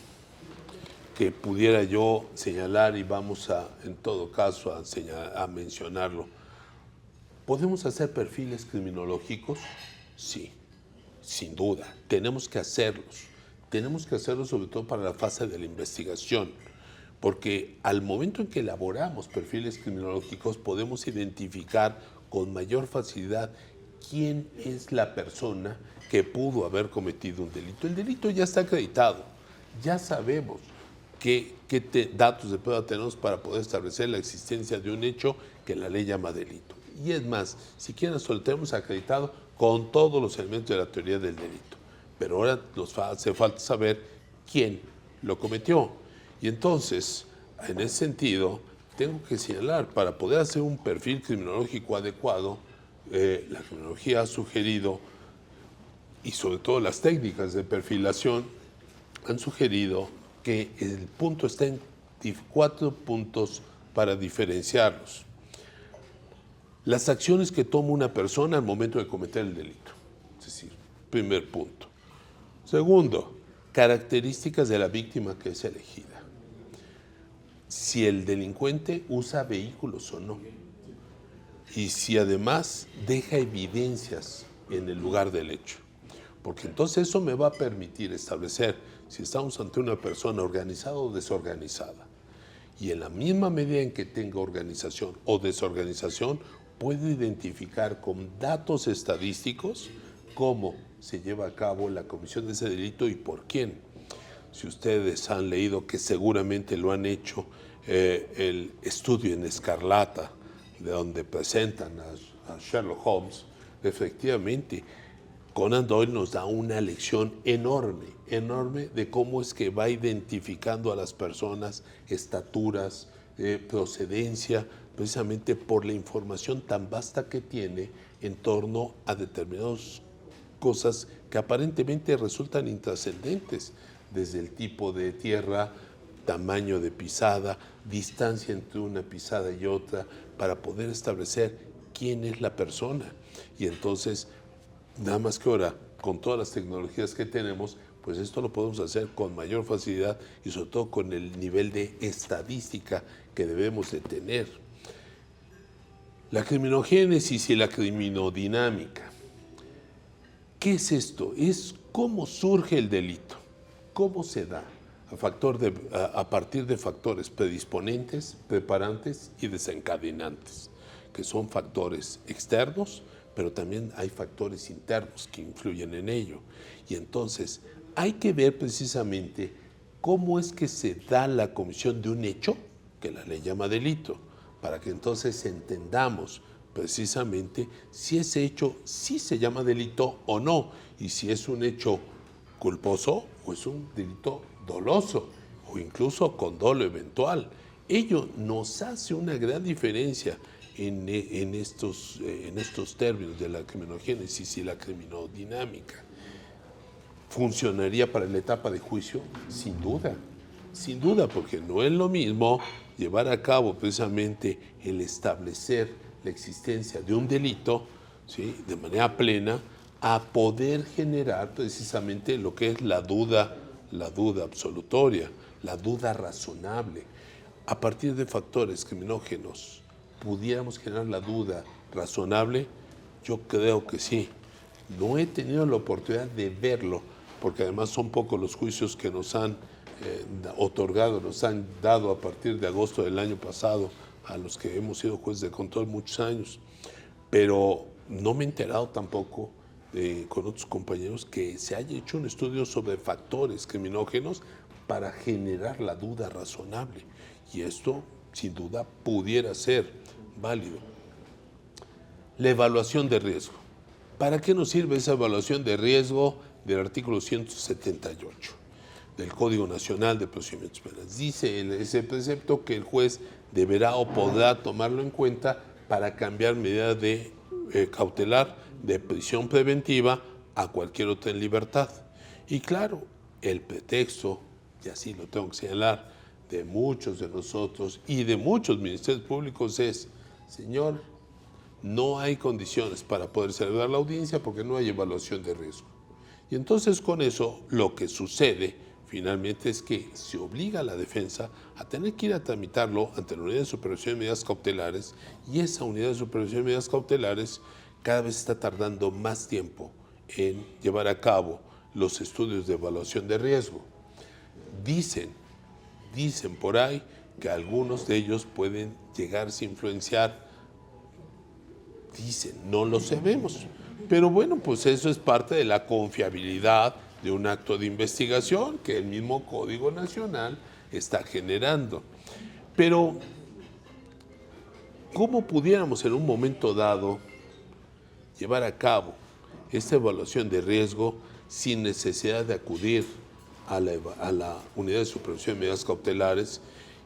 que pudiera yo señalar y vamos en todo caso, a mencionarlo. ¿Podemos hacer perfiles criminológicos? Sí, sin duda. Tenemos que hacerlos. Tenemos que hacerlos sobre todo para la fase de la investigación, porque al momento en que elaboramos perfiles criminológicos podemos identificar con mayor facilidad quién es la persona que pudo haber cometido un delito. El delito ya está acreditado, ya sabemos qué datos de prueba tenemos para poder establecer la existencia de un hecho que la ley llama delito. Y es más, si quieren, solo tenemos acreditado con todos los elementos de la teoría del delito. Pero ahora nos hace falta saber quién lo cometió. Y entonces, en ese sentido, tengo que señalar, para poder hacer un perfil criminológico adecuado, la criminología ha sugerido, y sobre todo las técnicas de perfilación, han sugerido que el punto está en 4 puntos para diferenciarlos. Las acciones que toma una persona al momento de cometer el delito. Es decir, primer punto. Segundo, características de la víctima que es elegida. Si el delincuente usa vehículos o no. Y si además deja evidencias en el lugar del hecho. Porque entonces eso me va a permitir establecer si estamos ante una persona organizada o desorganizada. Y en la misma medida en que tenga organización o desorganización, puedo identificar con datos estadísticos cómo se lleva a cabo la comisión de ese delito y por quién. Si ustedes han leído, que seguramente lo han hecho, el estudio en Escarlata, de donde presentan a Sherlock Holmes, efectivamente, Conan Doyle nos da una lección enorme, enorme de cómo es que va identificando a las personas, estaturas, procedencia, precisamente por la información tan vasta que tiene en torno a determinadas cosas que aparentemente resultan intrascendentes, desde el tipo de tierra, tamaño de pisada, distancia entre una pisada y otra, para poder establecer quién es la persona. Y entonces, nada más que ahora, con todas las tecnologías que tenemos, pues esto lo podemos hacer con mayor facilidad y sobre todo con el nivel de estadística que debemos de tener. La criminogénesis y la criminodinámica. ¿Qué es esto? Es cómo surge el delito, cómo se da a partir de factores predisponentes, preparantes y desencadenantes, que son factores externos, pero también hay factores internos que influyen en ello. Y entonces hay que ver precisamente cómo es que se da la comisión de un hecho, que la ley llama delito, para que entonces entendamos precisamente si ese hecho sí se llama delito o no, y si es un hecho culposo o es un delito doloso, o incluso con dolo eventual. Ello nos hace una gran diferencia en estos términos de la criminogénesis y la criminodinámica. ¿Funcionaría para la etapa de juicio? Sin duda, porque no es lo mismo llevar a cabo precisamente el establecer la existencia de un delito, ¿sí?, de manera plena, a poder generar precisamente lo que es la duda absolutoria, la duda razonable. A partir de factores criminógenos, ¿pudiéramos generar la duda razonable? Yo creo que sí. No he tenido la oportunidad de verlo, porque además son pocos los juicios que nos han otorgado, nos han dado a partir de agosto del año pasado, a los que hemos sido jueces de control muchos años. Pero no me he enterado tampoco con otros compañeros que se haya hecho un estudio sobre factores criminógenos para generar la duda razonable. Y esto, sin duda, pudiera ser válido. La evaluación de riesgo. ¿Para qué nos sirve esa evaluación de riesgo del artículo 178 del Código Nacional de Procedimientos Penales? Dice ese precepto que el juez deberá o podrá tomarlo en cuenta para cambiar medida de cautelar de prisión preventiva a cualquier otra en libertad. Y claro, el pretexto, y así lo tengo que señalar, de muchos de nosotros y de muchos ministerios públicos es: señor, no hay condiciones para poder celebrar la audiencia porque no hay evaluación de riesgo. Y entonces con eso lo que sucede finalmente es que se obliga a la defensa a tener que ir a tramitarlo ante la Unidad de Supervisión de Medidas Cautelares, y esa Unidad de Supervisión de Medidas Cautelares cada vez está tardando más tiempo en llevar a cabo los estudios de evaluación de riesgo. Dicen por ahí que algunos de ellos pueden llegarse a influenciar. Dicen, no lo sabemos. Pero bueno, pues eso es parte de la confiabilidad de un acto de investigación que el mismo Código Nacional está generando. Pero, ¿cómo pudiéramos en un momento dado llevar a cabo esta evaluación de riesgo sin necesidad de acudir a la Unidad de Supervisión de Medidas Cautelares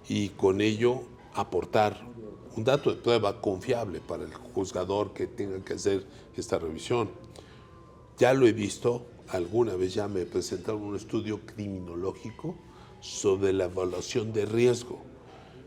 y con ello aportar un dato de prueba confiable para el juzgador que tenga que hacer esta revisión? Ya lo he visto, alguna vez ya me presentaron un estudio criminológico sobre la evaluación de riesgo.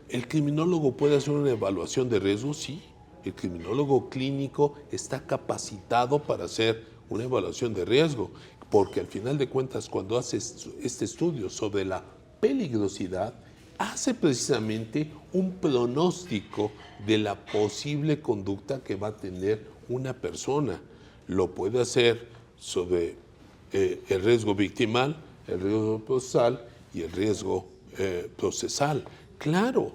¿El criminólogo puede hacer una evaluación de riesgo? Sí. El criminólogo clínico está capacitado para hacer una evaluación de riesgo, porque al final de cuentas, cuando hace este estudio sobre la peligrosidad, hace precisamente un pronóstico de la posible conducta que va a tener una persona. Lo puede hacer sobre el riesgo victimal, el riesgo procesal y el riesgo procesal. Claro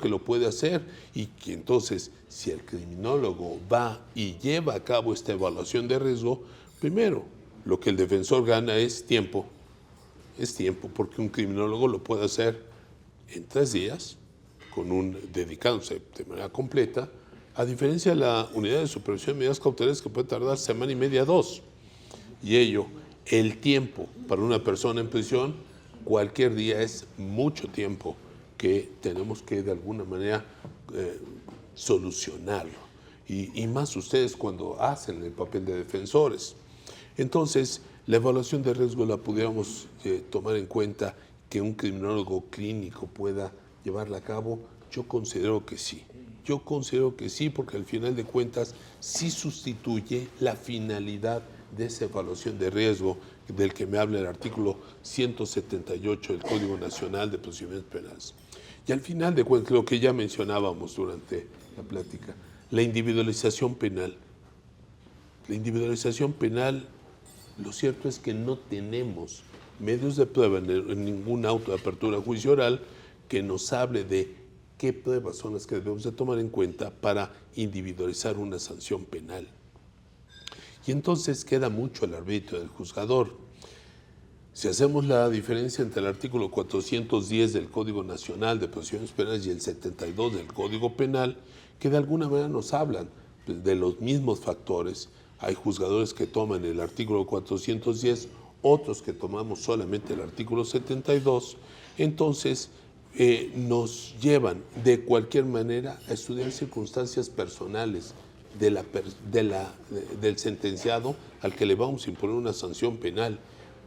que lo puede hacer, y que entonces, si el criminólogo va y lleva a cabo esta evaluación de riesgo, primero, lo que el defensor gana es tiempo, porque un criminólogo lo puede hacer en 3 días, dedicándose de manera completa, a diferencia de la Unidad de Supervisión de Medidas Cautelares, que puede tardar semana y media, 2. Y el tiempo para una persona en prisión, cualquier día es mucho tiempo que tenemos que de alguna manera solucionarlo. Y más ustedes cuando hacen el papel de defensores. Entonces, la evaluación de riesgo la pudiéramos tomar en cuenta que un criminólogo clínico pueda llevarla a cabo. Yo considero que sí. Porque al final de cuentas sí sustituye la finalidad de esa evaluación de riesgo del que me habla el artículo 178 del Código Nacional de Procedimientos Penales. Y al final de cuentas, lo que ya mencionábamos durante la plática, la individualización penal. La individualización penal, lo cierto es que no tenemos medios de prueba en ningún auto de apertura a juicio oral que nos hable de qué pruebas son las que debemos de tomar en cuenta para individualizar una sanción penal. Y entonces queda mucho al arbitrio del juzgador. Si hacemos la diferencia entre el artículo 410 del Código Nacional de Procedimientos Penales y el 72 del Código Penal, que de alguna manera nos hablan de los mismos factores, hay juzgadores que toman el artículo 410, otros que tomamos solamente el artículo 72, entonces nos llevan de cualquier manera a estudiar circunstancias personales del sentenciado al que le vamos a imponer una sanción penal.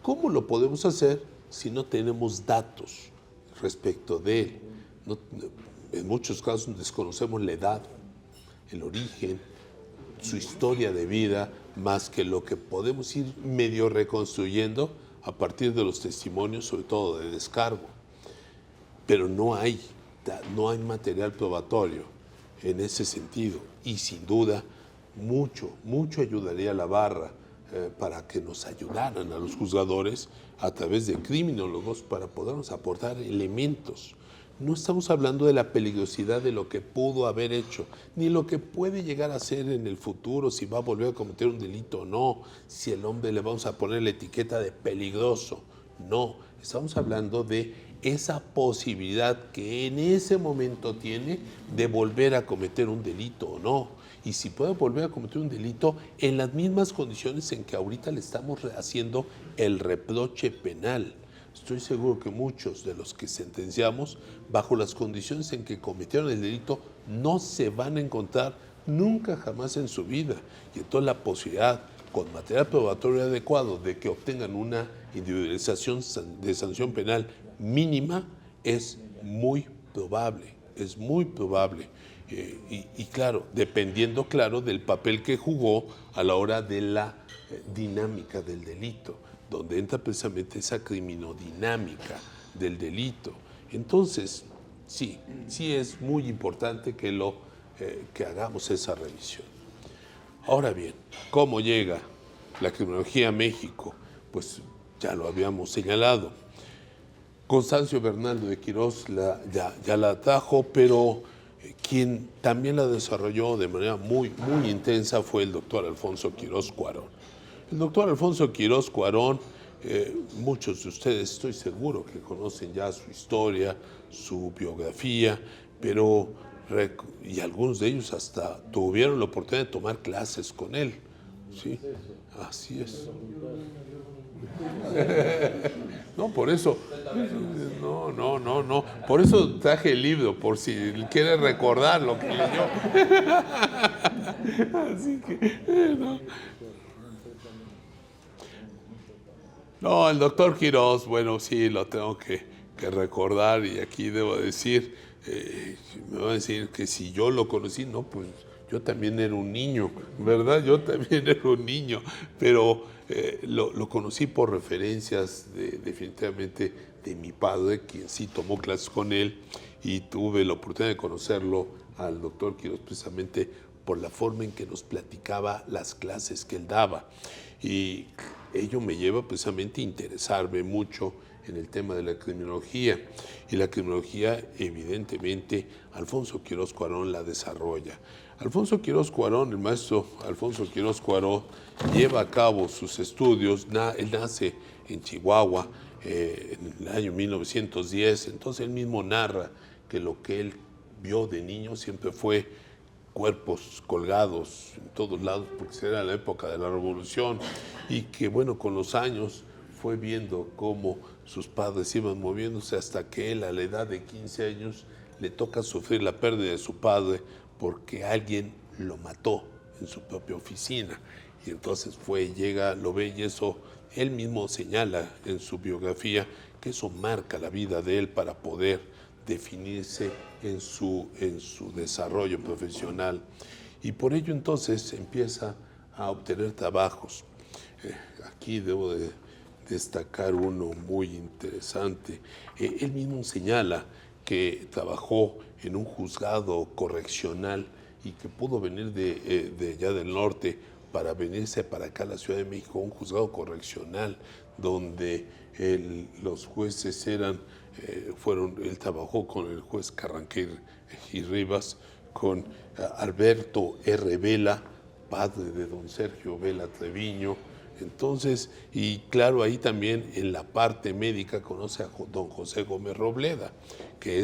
¿Cómo lo podemos hacer si no tenemos datos respecto de él? En muchos casos desconocemos la edad, el origen, su historia de vida, más que lo que podemos ir medio reconstruyendo a partir de los testimonios, sobre todo de descargo. Pero no hay material probatorio en ese sentido, y sin duda mucho ayudaría a la barra para que nos ayudaran a los juzgadores a través de criminólogos para podernos aportar elementos. No estamos hablando de la peligrosidad de lo que pudo haber hecho, ni lo que puede llegar a hacer en el futuro, si va a volver a cometer un delito o no, si el hombre le vamos a poner la etiqueta de peligroso. No, estamos hablando de esa posibilidad que en ese momento tiene de volver a cometer un delito o no. Y si puede volver a cometer un delito en las mismas condiciones en que ahorita le estamos haciendo el reproche penal. Estoy seguro que muchos de los que sentenciamos, bajo las condiciones en que cometieron el delito, no se van a encontrar nunca jamás en su vida. Y entonces la posibilidad, con material probatorio adecuado, de que obtengan una individualización de sanción penal mínima es muy probable. Y claro, dependiendo del papel que jugó a la hora de la dinámica del delito. donde entra precisamente esa criminodinámica del delito. Entonces, sí es muy importante que hagamos esa revisión. Ahora bien, ¿cómo llega la criminología a México? Pues ya lo habíamos señalado. Constancio Bernaldo de Quirós ya la trajo, pero quien también la desarrolló de manera muy intensa fue el doctor Alfonso Quirós Cuarón. El doctor Alfonso Quirós Cuarón, muchos de ustedes estoy seguro que conocen ya su historia, su biografía, y algunos de ellos hasta tuvieron la oportunidad de tomar clases con él. ¿Sí? Así es. No, por eso, no, por eso traje el libro, por si quiere recordar lo que leyó. Así que, no, el doctor Quirós, bueno, sí, lo tengo que recordar, y aquí debo decir, me va a decir que si yo lo conocí, no, pues yo también era un niño, ¿verdad? Yo también era un niño, pero lo conocí por referencias definitivamente de mi padre, quien sí tomó clases con él, y tuve la oportunidad de conocerlo al doctor Quirós precisamente por la forma en que nos platicaba las clases que él daba. Y ello me lleva precisamente a interesarme mucho en el tema de la criminología. Y la criminología, evidentemente, Alfonso Quirós Cuarón la desarrolla. Alfonso Quirós Cuarón, el maestro Alfonso Quirós Cuarón, lleva a cabo sus estudios. Él nace en Chihuahua en el año 1910, entonces él mismo narra que lo que él vio de niño siempre fue cuerpos colgados en todos lados, porque era la época de la Revolución, y que bueno, con los años fue viendo cómo sus padres iban moviéndose hasta que él, a la edad de 15 años, le toca sufrir la pérdida de su padre porque alguien lo mató en su propia oficina. Y entonces lo ve, y eso él mismo señala en su biografía que eso marca la vida de él para poder definirse en su desarrollo profesional. Y por ello entonces empieza a obtener trabajos. Aquí debo de destacar uno muy interesante. Él mismo señala que trabajó en un juzgado correccional y que pudo venir de allá del norte para venirse para acá a la Ciudad de México, un juzgado correccional donde los jueces él trabajó con el juez Carranque y Rivas, con Alberto R. Vela, padre de don Sergio Vela Treviño. Entonces, y claro, ahí también en la parte médica conoce a don José Gómez Robleda, que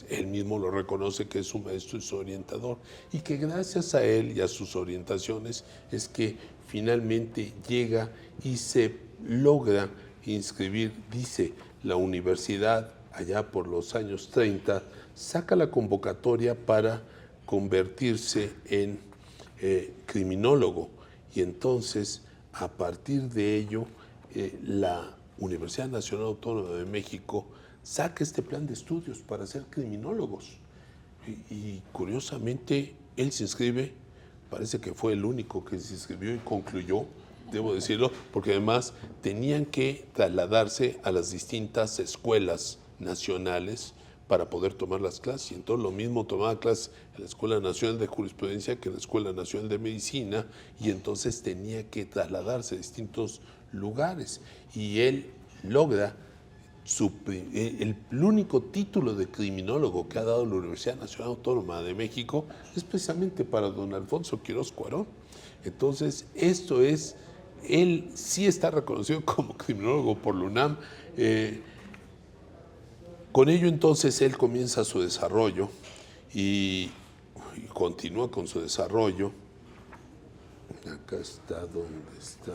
él mismo lo reconoce que es su maestro y su orientador, y que gracias a él y a sus orientaciones es que finalmente llega y se logra inscribir, dice, la universidad allá por los años 30, saca la convocatoria para convertirse en criminólogo, y entonces a partir de ello, la Universidad Nacional Autónoma de México saca este plan de estudios para ser criminólogos. Y curiosamente, él se inscribe, parece que fue el único que se inscribió y concluyó, debo decirlo, porque además tenían que trasladarse a las distintas escuelas nacionales para poder tomar las clases, y entonces lo mismo tomaba clases en la Escuela Nacional de Jurisprudencia que en la Escuela Nacional de Medicina, y entonces tenía que trasladarse a distintos lugares, y él logra el único título de criminólogo que ha dado la Universidad Nacional Autónoma de México es precisamente para don Alfonso Quirós Cuarón. Entonces él sí está reconocido como criminólogo por la UNAM. Con ello entonces él comienza su desarrollo y continúa con su desarrollo. Acá está, ¿dónde está?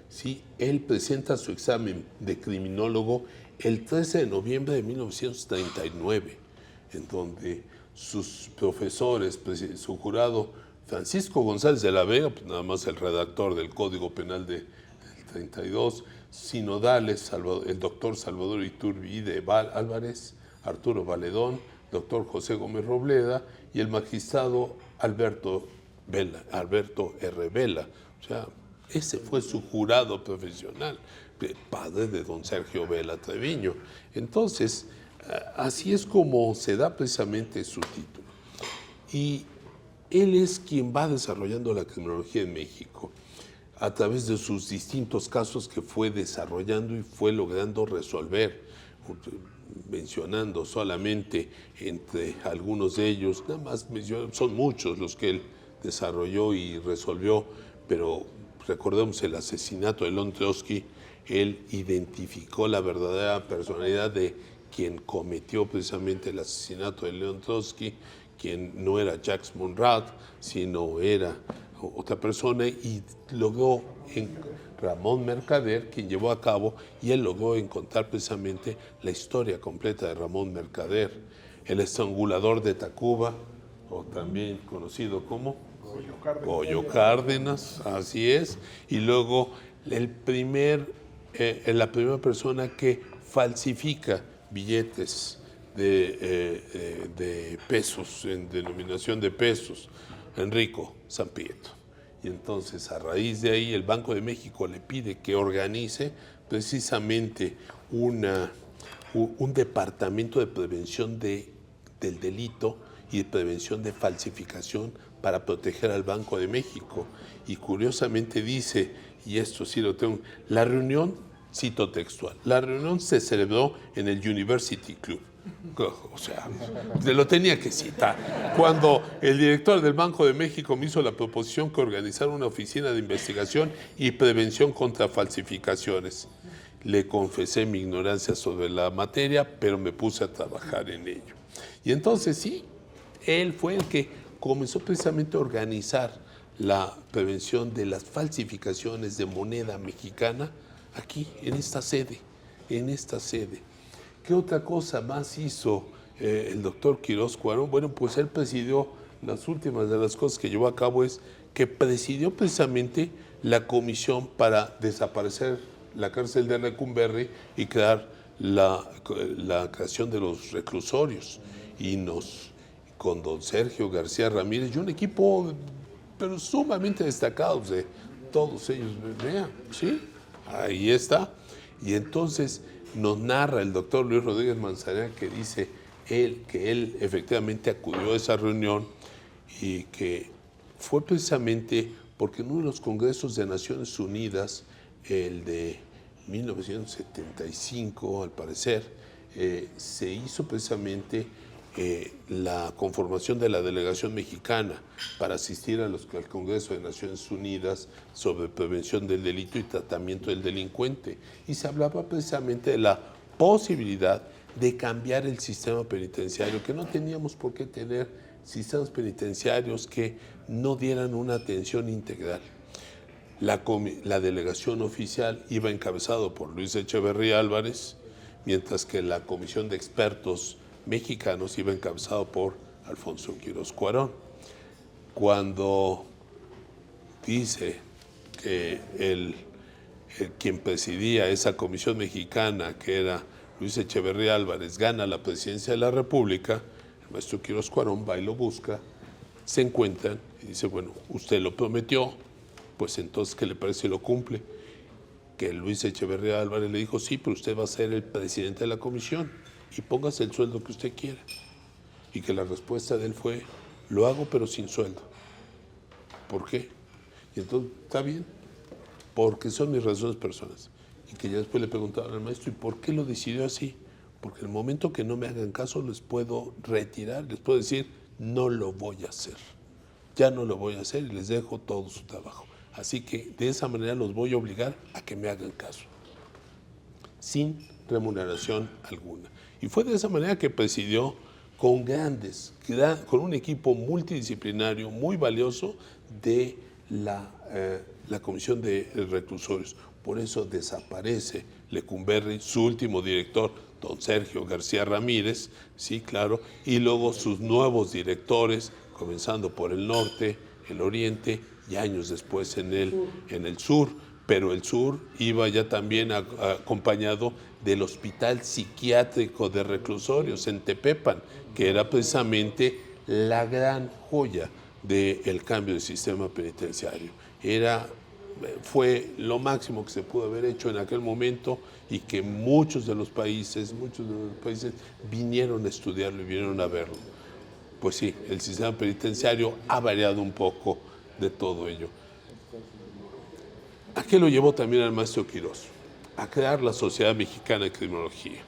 Sí, él presenta su examen de criminólogo el 13 de noviembre de 1939, en donde sus profesores, su jurado, Francisco González de la Vega, pues nada más el redactor del Código Penal del 32, sinodales, el doctor Salvador Iturbide Álvarez, Arturo Valedón, doctor José Gómez Robleda y el magistrado Alberto R. Vela. O sea, Ese fue su jurado profesional, padre de don Sergio Vela Treviño. Entonces, así es como se da precisamente su título. Y él es quien va desarrollando la criminología en México a través de sus distintos casos que fue desarrollando y fue logrando resolver, mencionando solamente entre algunos de ellos, nada más son muchos los que él desarrolló y resolvió, pero recordemos el asesinato de León Trotsky. Él identificó la verdadera personalidad de quien cometió precisamente el asesinato de León Trotsky, quien no era Jacques Monrad, sino era otra persona, y logró Ramón Mercader, quien llevó a cabo, y él logró encontrar precisamente la historia completa de Ramón Mercader, el estrangulador de Tacuba, o también conocido como Goyo Cárdenas, así es, y luego la primera persona que falsifica billetes de pesos, en denominación de pesos, Enrico Sampietro. Y entonces, a raíz de ahí, el Banco de México le pide que organice precisamente un departamento de prevención del delito y de prevención de falsificación para proteger al Banco de México. Y curiosamente dice, y esto sí lo tengo, la reunión, cito textual, la reunión se celebró en el University Club. O sea, se lo tenía que citar. Cuando el director del Banco de México me hizo la proposición que organizara una oficina de investigación y prevención contra falsificaciones, le confesé mi ignorancia sobre la materia, pero me puse a trabajar en ello. Y entonces sí, él fue el que comenzó precisamente a organizar la prevención de las falsificaciones de moneda mexicana aquí, en esta sede. ¿Qué otra cosa más hizo el doctor Quirós Cuarón? Bueno, pues él presidió, las últimas de las cosas que llevó a cabo es que presidió precisamente la comisión para desaparecer la cárcel de Lecumberri y crear la creación de los reclusorios. Y con don Sergio García Ramírez y un equipo, pero sumamente destacados de todos ellos, vean, ¿sí? Ahí está. Y entonces nos narra el doctor Luis Rodríguez Manzanera que dice que él efectivamente acudió a esa reunión y que fue precisamente porque en uno de los congresos de Naciones Unidas, el de 1975 al parecer, se hizo precisamente la conformación de la delegación mexicana para asistir al Congreso de Naciones Unidas sobre prevención del delito y tratamiento del delincuente. Y se hablaba precisamente de la posibilidad de cambiar el sistema penitenciario, que no teníamos por qué tener sistemas penitenciarios que no dieran una atención integral. La delegación oficial iba encabezado por Luis Echeverría Álvarez, mientras que la comisión de expertos mexicanos iba encabezado por Alfonso Quirós Cuarón. Cuando dice que quien presidía esa comisión mexicana, que era Luis Echeverría Álvarez, gana la presidencia de la República, el maestro Quirós Cuarón va y lo busca, se encuentran y dice, bueno, usted lo prometió, pues entonces, ¿qué le parece si lo cumple? Que Luis Echeverría Álvarez le dijo, sí, pero usted va a ser el presidente de la comisión y póngase el sueldo que usted quiera. Y que la respuesta de él fue, lo hago pero sin sueldo. ¿Por qué? Y entonces, está bien, porque son mis razones personales. Y que ya después le preguntaban al maestro, ¿y por qué lo decidió así? Porque en el momento que no me hagan caso les puedo retirar, les puedo decir, no lo voy a hacer. Ya no lo voy a hacer y les dejo todo su trabajo. Así que de esa manera los voy a obligar a que me hagan caso, sin remuneración alguna. Y fue de esa manera que presidió con un equipo multidisciplinario muy valioso de la Comisión de Reclusorios. Por eso desaparece Lecumberri, su último director, don Sergio García Ramírez, sí, claro, y luego sus nuevos directores, comenzando por el norte, el oriente y años después en el sur. Pero el sur iba ya también acompañado del Hospital Psiquiátrico de Reclusorios en Tepepan, que era precisamente la gran joya del cambio de sistema penitenciario. Era fue lo máximo que se pudo haber hecho en aquel momento y que muchos de los países vinieron a estudiarlo y vinieron a verlo. Pues sí, el sistema penitenciario ha variado un poco de todo ello. ¿A qué lo llevó también al maestro Quirós? A crear la Sociedad Mexicana de Criminología.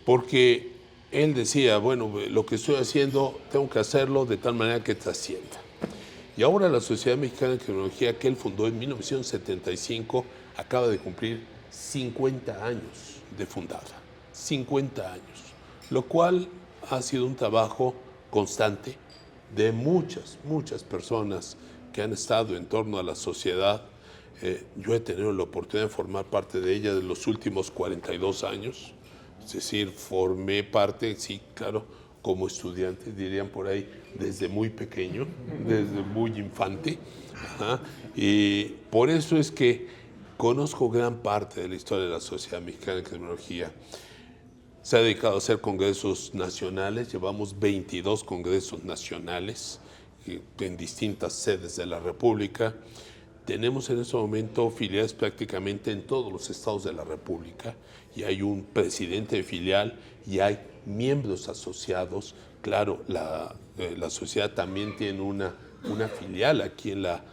Porque él decía, bueno, lo que estoy haciendo tengo que hacerlo de tal manera que trascienda. Y ahora la Sociedad Mexicana de Criminología, que él fundó en 1975, acaba de cumplir 50 años de fundada. 50 años. Lo cual ha sido un trabajo constante de muchas personas que han estado en torno a la sociedad. Yo he tenido la oportunidad de formar parte de ella de los últimos 42 años. Es decir, formé parte, sí, claro, como estudiante, dirían por ahí, desde muy pequeño, desde muy infante. Ajá. Y por eso es que conozco gran parte de la historia de la Sociedad Mexicana de Criminología. Se ha dedicado a hacer congresos nacionales, llevamos 22 congresos nacionales en distintas sedes de la República. Tenemos en este momento filiales prácticamente en todos los estados de la República y hay un presidente de filial y hay miembros asociados. Claro, la sociedad también tiene una filial aquí en la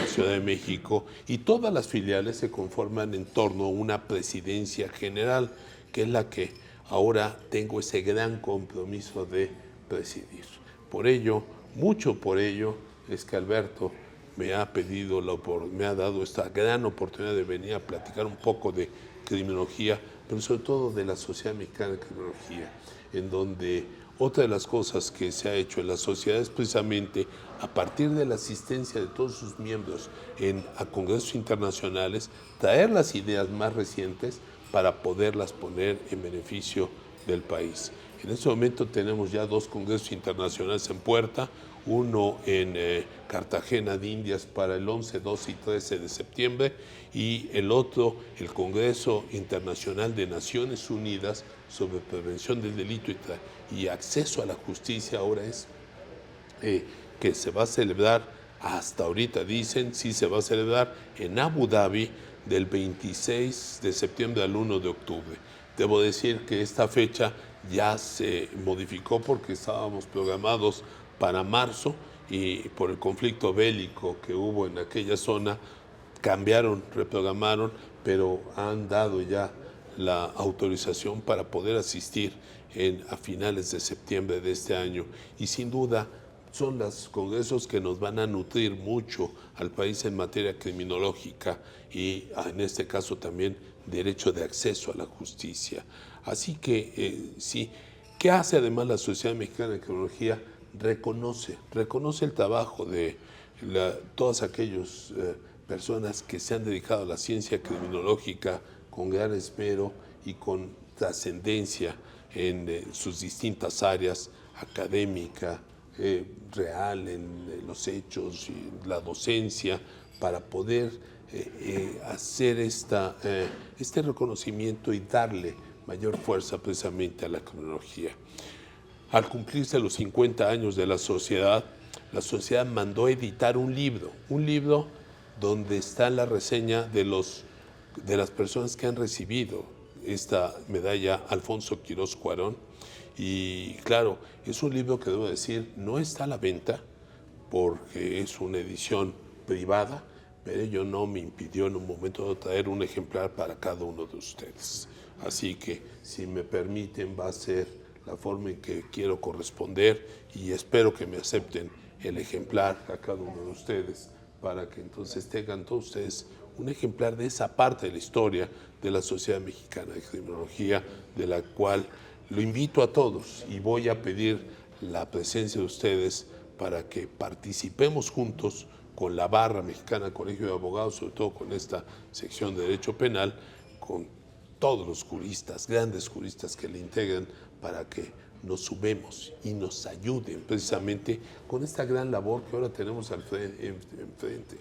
Ciudad de México y todas las filiales se conforman en torno a una presidencia general, que es la que ahora tengo ese gran compromiso de presidir. Por ello, mucho por ello, es que Alberto me ha dado esta gran oportunidad de venir a platicar un poco de criminología, pero sobre todo de la Sociedad Mexicana de Criminología, en donde otra de las cosas que se ha hecho en la sociedad es precisamente a partir de la asistencia de todos sus miembros a congresos internacionales, traer las ideas más recientes para poderlas poner en beneficio del país. En este momento tenemos ya 2 congresos internacionales en puerta, uno en Cartagena de Indias para el 11, 12 y 13 de septiembre y el otro, el Congreso Internacional de Naciones Unidas sobre Prevención del Delito y Acceso a la Justicia, ahora es que se va a celebrar, hasta ahorita dicen, sí se va a celebrar en Abu Dhabi del 26 de septiembre al 1 de octubre. Debo decir que esta fecha ya se modificó porque estábamos programados para marzo y por el conflicto bélico que hubo en aquella zona, cambiaron, reprogramaron, pero han dado ya la autorización para poder asistir a finales de septiembre de este año. Y sin duda son los congresos que nos van a nutrir mucho al país en materia criminológica y en este caso también derecho de acceso a la justicia. Así que sí, ¿qué hace además la Sociedad Mexicana de Criminología? Reconoce el trabajo de todas aquellas personas que se han dedicado a la ciencia criminológica con gran esmero y con trascendencia en sus distintas áreas, académica, real, en los hechos, y la docencia, para poder hacer este reconocimiento y darle mayor fuerza precisamente a la criminología. Al cumplirse los 50 años de la sociedad mandó editar un libro donde está la reseña de las personas que han recibido esta medalla Alfonso Quirós Cuarón. Y claro, es un libro que debo decir no está a la venta porque es una edición privada, pero ello no me impidió en un momento de traer un ejemplar para cada uno de ustedes. Así que, si me permiten, va a ser la forma en que quiero corresponder y espero que me acepten el ejemplar a cada uno de ustedes para que entonces tengan todos ustedes un ejemplar de esa parte de la historia de la Sociedad Mexicana de Criminología, de la cual lo invito a todos y voy a pedir la presencia de ustedes para que participemos juntos con la barra mexicana, Colegio de Abogados, sobre todo con esta sección de Derecho Penal, con todos los juristas, grandes juristas que le integran, para que nos sumemos y nos ayuden precisamente con esta gran labor que ahora tenemos enfrente.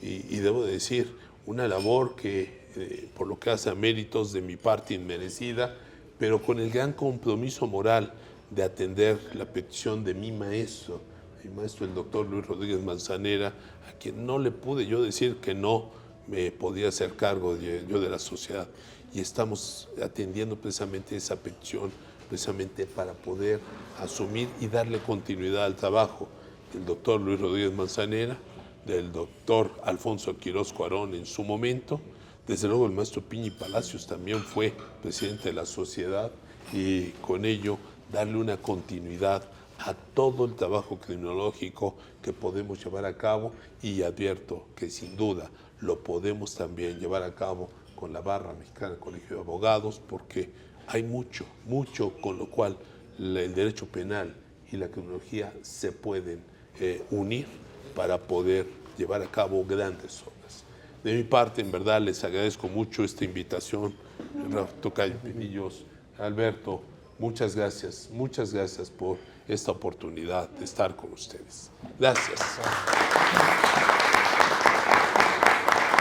Y debo decir, una labor que, por lo que hace a méritos de mi parte inmerecida, pero con el gran compromiso moral de atender la petición de mi maestro, mi maestro, el doctor Luis Rodríguez Manzanera, a quien no le pude yo decir que no me podía hacer cargo yo de la sociedad. Y estamos atendiendo precisamente esa petición, precisamente para poder asumir y darle continuidad al trabajo del doctor Luis Rodríguez Manzanera, del doctor Alfonso Quirós Cuarón en su momento. Desde luego el maestro Piñi Palacios también fue presidente de la sociedad, y con ello darle una continuidad a todo el trabajo criminológico que podemos llevar a cabo, y advierto que sin duda lo podemos también llevar a cabo con la Barra Mexicana del Colegio de Abogados, porque hay mucho con lo cual el derecho penal y la criminología se pueden unir para poder llevar a cabo grandes obras. De mi parte, en verdad, les agradezco mucho esta invitación. Tocayo Pinillos, Alberto, muchas gracias por esta oportunidad de estar con ustedes. Gracias.